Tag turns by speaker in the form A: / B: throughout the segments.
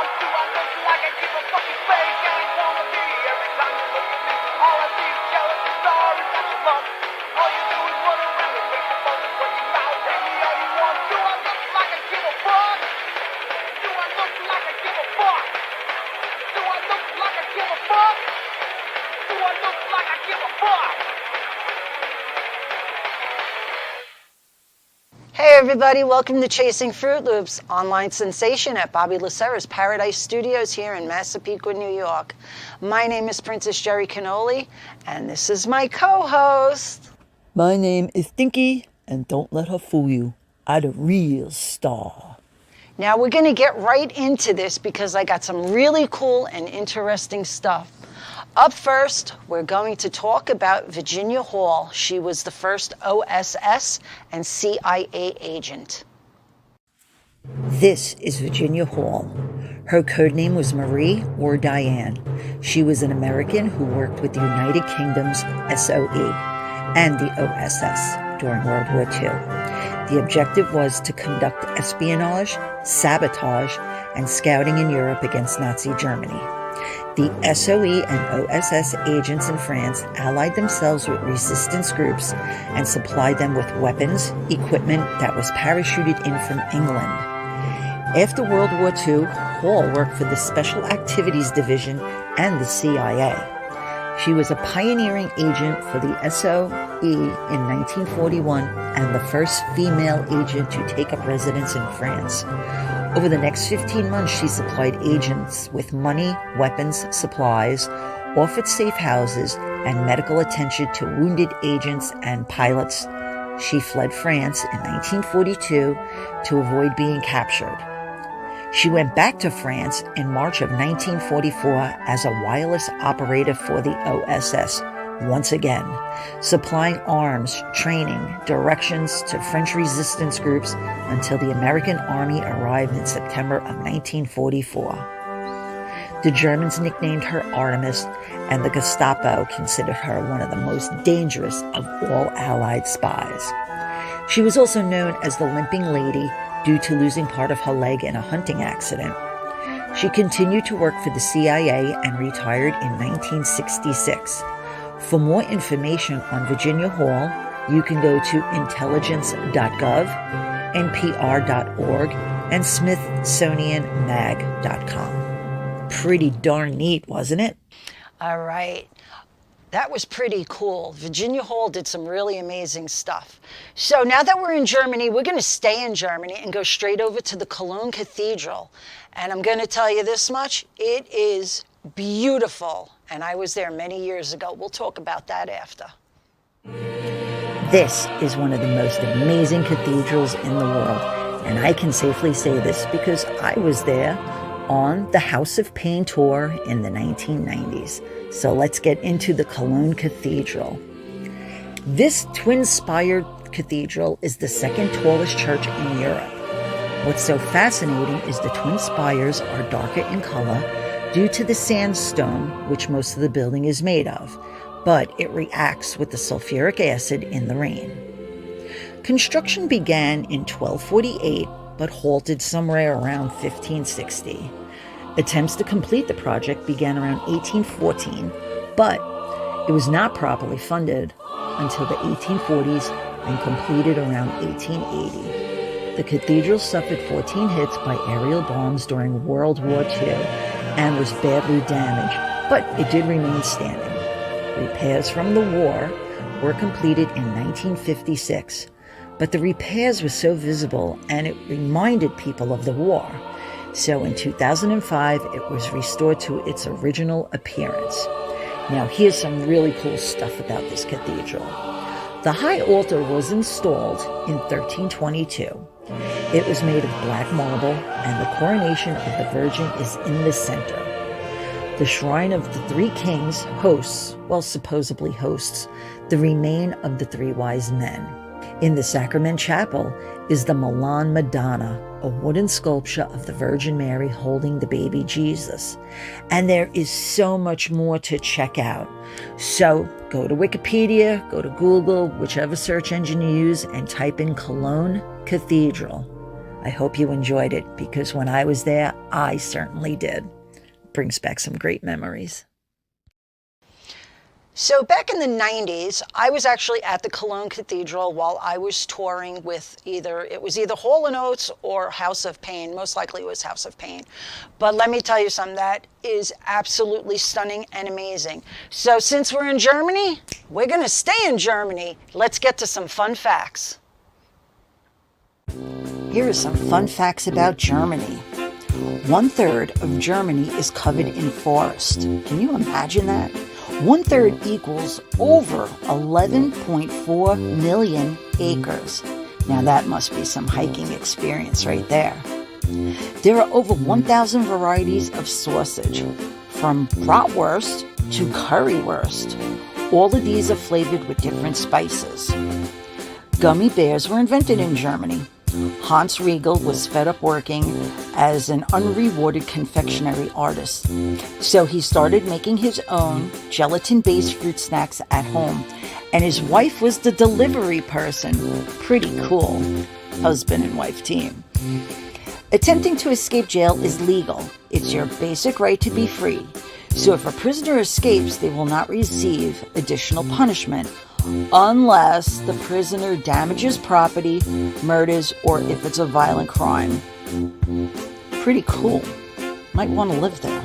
A: Do I look like I give a fucking fake? I ain't wanna be. Every time you look at me, all I see is jealous and sorry that you love. All you do is run around and make your phone when you mouth. Hate me all you want. Do I look like I give a fuck? Do I look like I give a fuck? Do I look like I give a fuck? Do I look like I give a fuck?
B: Hey everybody, welcome to Chasing Fruit Loops, online sensation at Bobby Lucera's Paradise Studios here in Massapequa, New York. My name is Princess Jerry Cannoli, and this is my co-host.
C: My name is Stinky, and don't let her fool you. I'm the real star.
B: Now we're going to get right into this because I got some really cool and interesting stuff. Up first, we're going to talk about Virginia Hall. She was the first OSS and CIA agent.
C: This is Virginia Hall. Her code name was Marie or Diane. She was an American who worked with the United Kingdom's SOE and the OSS during World War II. The objective was to conduct espionage, sabotage, and scouting in Europe against Nazi Germany. The SOE and OSS agents in France allied themselves with resistance groups and supplied them with weapons, equipment that was parachuted in from England. After World War II, Hall worked for the Special Activities Division and the CIA. She was a pioneering agent for the SOE in 1941 and the first female agent to take up residence in France. Over the next 15 months, she supplied agents with money, weapons, supplies, offered safe houses, and medical attention to wounded agents and pilots. She fled France in 1942 to avoid being captured. She went back to France in March of 1944 as a wireless operator for the OSS, once again, supplying arms, training, directions to French resistance groups until the American Army arrived in September of 1944. The Germans nicknamed her Artemis, and the Gestapo considered her one of the most dangerous of all Allied spies. She was also known as the Limping Lady due to losing part of her leg in a hunting accident. She continued to work for the CIA and retired in 1966. For more information on Virginia Hall, you can go to intelligence.gov, npr.org, and smithsonianmag.com. Pretty darn neat, wasn't it?
B: All right. That was pretty cool. Virginia Hall did some really amazing stuff. So now that we're in Germany, we're going to stay in Germany and go straight over to the Cologne Cathedral. And I'm going to tell you this much, it is beautiful. And I was there many years ago. We'll talk about that after.
C: This is one of the most amazing cathedrals in the world. And I can safely say this because I was there on the House of Pain tour in the 1990s. So let's get into the Cologne Cathedral. This twin-spired cathedral is the second tallest church in Europe. What's so fascinating is the twin spires are darker in color due to the sandstone, which most of the building is made of, but it reacts with the sulfuric acid in the rain. Construction began in 1248, but halted somewhere around 1560. Attempts to complete the project began around 1814, but it was not properly funded until the 1840s and completed around 1880. The cathedral suffered 14 hits by aerial bombs during World War II and was badly damaged, but it did remain standing. Repairs from the war were completed in 1956, but the repairs were so visible and it reminded people of the war. So in 2005, it was restored to its original appearance. Now here's some really cool stuff about this cathedral. The high altar was installed in 1322. It was made of black marble, and the coronation of the Virgin is in the center. The shrine of the three kings hosts, well, supposedly hosts, the remain of the three wise men. In the Sacrament Chapel is the Milan Madonna, a wooden sculpture of the Virgin Mary holding the baby Jesus. And there is so much more to check out. So go to Wikipedia, go to Google, whichever search engine you use, and type in Cologne Cathedral. I hope you enjoyed it, because when I was there, I certainly did. Brings back some great memories.
B: So back in the 90s, I was actually at the Cologne Cathedral while I was touring with either Hall & Oates or House of Pain. Most likely it was House of Pain. But let me tell you something, that is absolutely stunning and amazing. So since we're in Germany, we're going to stay in Germany. Let's get to some fun facts.
C: Here are some fun facts about Germany. 1/3 of Germany is covered in forest. Can you imagine that? 1/3 equals over 11.4 million acres. Now that must be some hiking experience right there. There are over 1,000 varieties of sausage, from bratwurst to currywurst. All of these are flavored with different spices. Gummy bears were invented in Germany. Hans Riegel was fed up working as an unrewarded confectionery artist. So he started making his own gelatin-based fruit snacks at home. And his wife was the delivery person. Pretty cool. Husband and wife team. Attempting to escape jail is legal. It's your basic right to be free. So if a prisoner escapes, they will not receive additional punishment unless the prisoner damages property, murders, or if it's a violent crime. Pretty cool. Might want to live there.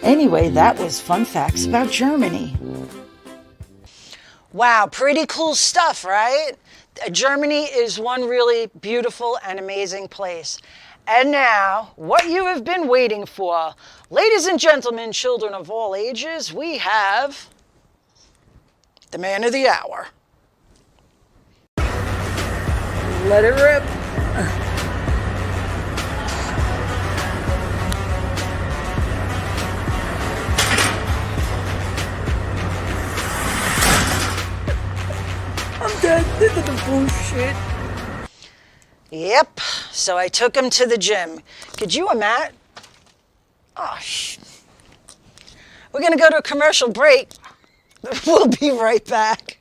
C: Anyway, that was fun facts about Germany.
B: Wow, pretty cool stuff, right? Germany is one really beautiful and amazing place. And now, what you have been waiting for. Ladies and gentlemen, children of all ages, we have the man of the hour.
C: Let it rip. I'm dead. This is the bullshit.
B: Yep, so I took him to the gym. Could you imagine? Oh, we're going to go to a commercial break. We'll be right back.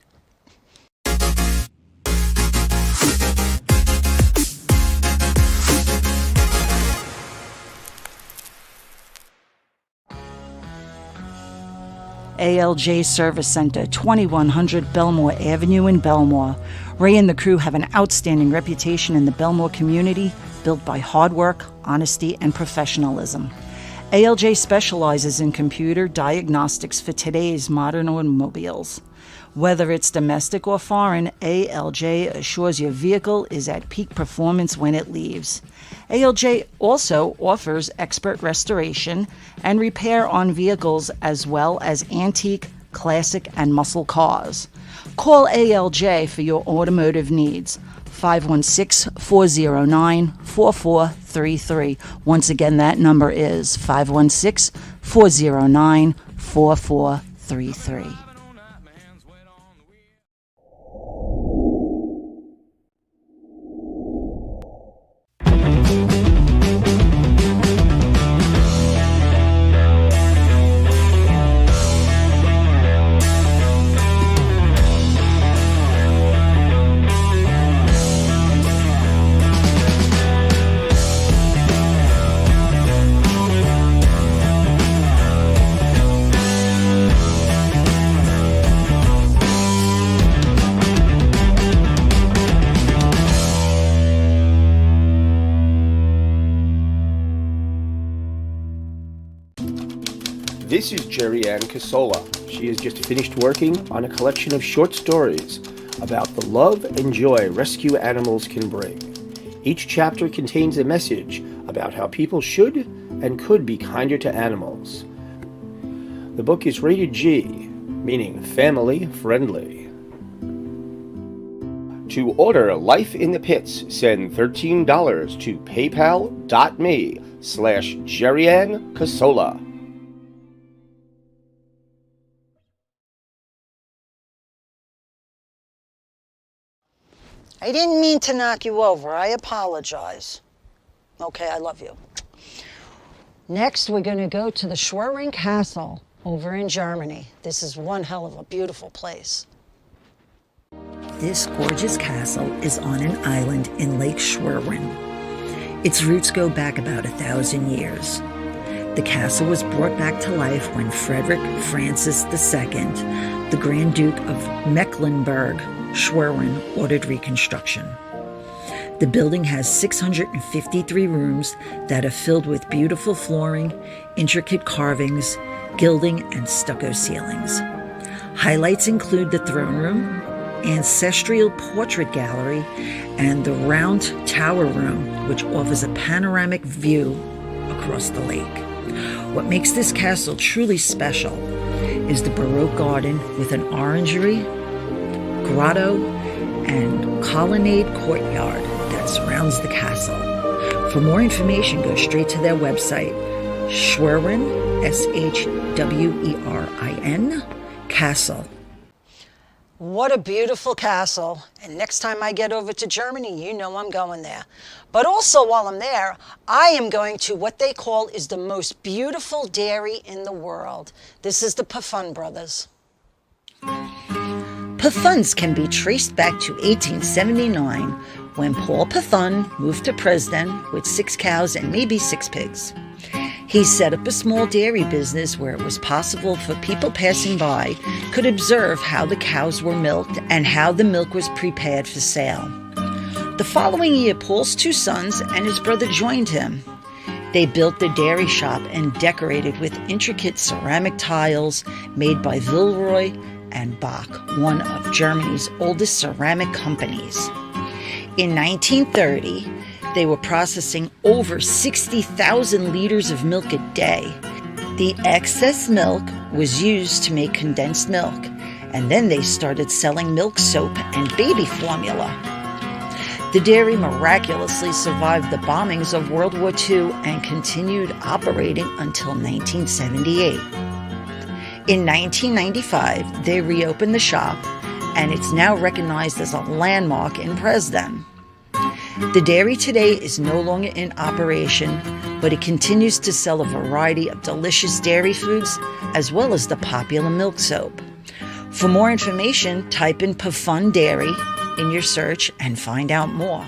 B: ALJ Service Center, 2100 Belmore Avenue in Belmore. Ray and the crew have an outstanding reputation in the Belmore community, built by hard work, honesty, and professionalism. ALJ specializes in computer diagnostics for today's modern automobiles. Whether it's domestic or foreign, ALJ assures your vehicle is at peak performance when it leaves. ALJ also offers expert restoration and repair on vehicles as well as antique, classic, and muscle cars. Call ALJ for your automotive needs. 516-409-4433. Once again, that number is 516-409-4433.
D: This is Jerry Ann Casola. She has just finished working on a collection of short stories about the love and joy rescue animals can bring. Each chapter contains a message about how people should and could be kinder to animals. The book is rated G, meaning family friendly. To order Life in the Pits, send $13 to paypal.me/Jerry-Ann Casola.
B: I didn't mean to knock you over. I apologize. Okay, I love you. Next, we're going to go to the Schwerin Castle over in Germany. This is one hell of a beautiful place.
C: This gorgeous castle is on an island in Lake Schwerin. Its roots go back about 1,000 years. The castle was brought back to life when Frederick Francis II, the Grand Duke of Mecklenburg-Schwerin, ordered reconstruction. The building has 653 rooms that are filled with beautiful flooring, intricate carvings, gilding, and stucco ceilings. Highlights include the throne room, ancestral portrait gallery, and the round tower room, which offers a panoramic view across the lake. What makes this castle truly special is the Baroque garden with an orangery, grotto, and colonnade courtyard that surrounds the castle. For more information, go straight to their website, Schwerin, Schwerin, Castle.
B: What a beautiful castle. And next time I get over to Germany, you know I'm going there. But also while I'm there, I am going to what they call is the most beautiful dairy in the world. This is the Pfaffen brothers.
C: Pfaffens can be traced back to 1879 when Paul Pfaffen moved to Dresden with 6 cows and maybe 6 pigs. He set up a small dairy business where it was possible for people passing by could observe how the cows were milked and how the milk was prepared for sale. The following year, Paul's 2 sons and his brother joined him. They built the dairy shop and decorated with intricate ceramic tiles made by Villeroy and Bach, one of Germany's oldest ceramic companies. In 1930, they were processing over 60,000 liters of milk a day. The excess milk was used to make condensed milk, and then they started selling milk soap and baby formula. The dairy miraculously survived the bombings of World War II and continued operating until 1978. In 1995, they reopened the shop, and it's now recognized as a landmark in Dresden. The dairy today is no longer in operation, but it continues to sell a variety of delicious dairy foods as well as the popular milk soap. For more information, type in Pfaffen Dairy in your search and find out more.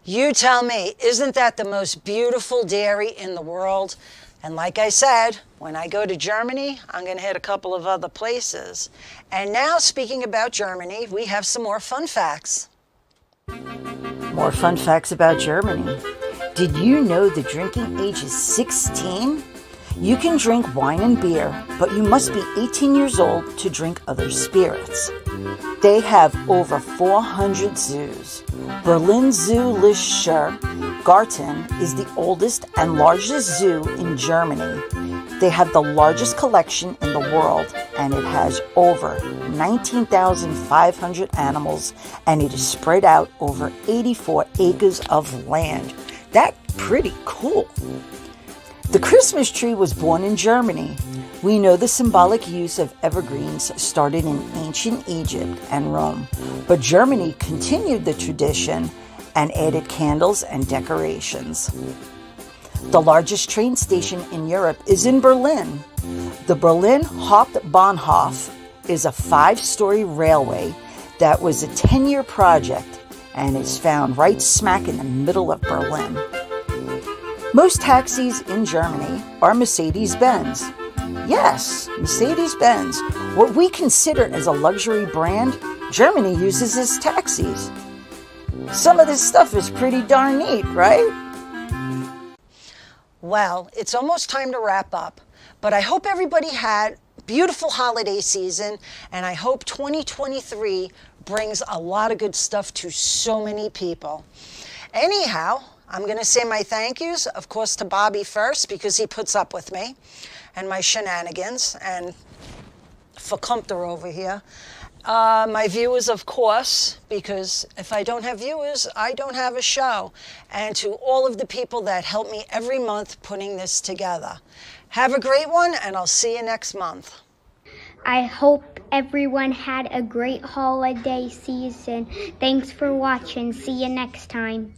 B: You tell me, isn't that the most beautiful dairy in the world? And like I said, when I go to Germany, I'm going to hit a couple of other places. And now, speaking about Germany, we have some more fun facts.
C: More fun facts about Germany. Did you know the drinking age is 16? You can drink wine and beer, but you must be 18 years old to drink other spirits. They have over 400 zoos. Berlin Zoo-Lischer Garten is the oldest and largest zoo in Germany. They have the largest collection in the world, and it has over 19,500 animals, and it is spread out over 84 acres of land. That's pretty cool. The Christmas tree was born in Germany. We know the symbolic use of evergreens started in ancient Egypt and Rome, but Germany continued the tradition and added candles and decorations. The largest train station in Europe is in Berlin. The Berlin Hauptbahnhof is a 5-story railway that was a 10-year project and is found right smack in the middle of Berlin. Most taxis in Germany are Mercedes-Benz. Yes, Mercedes-Benz, what we consider as a luxury brand, Germany uses as taxis. Some of this stuff is pretty darn neat, right?
B: Well, it's almost time to wrap up, but I hope everybody had a beautiful holiday season, and I hope 2023 brings a lot of good stuff to so many people. Anyhow, I'm going to say my thank yous, of course, to Bobby first, because he puts up with me and my shenanigans, and for Comter over here. My viewers, of course, because if I don't have viewers, I don't have a show. And to all of the people that help me every month putting this together. Have a great one, and I'll see you next month.
E: I hope everyone had a great holiday season. Thanks for watching. See you next time.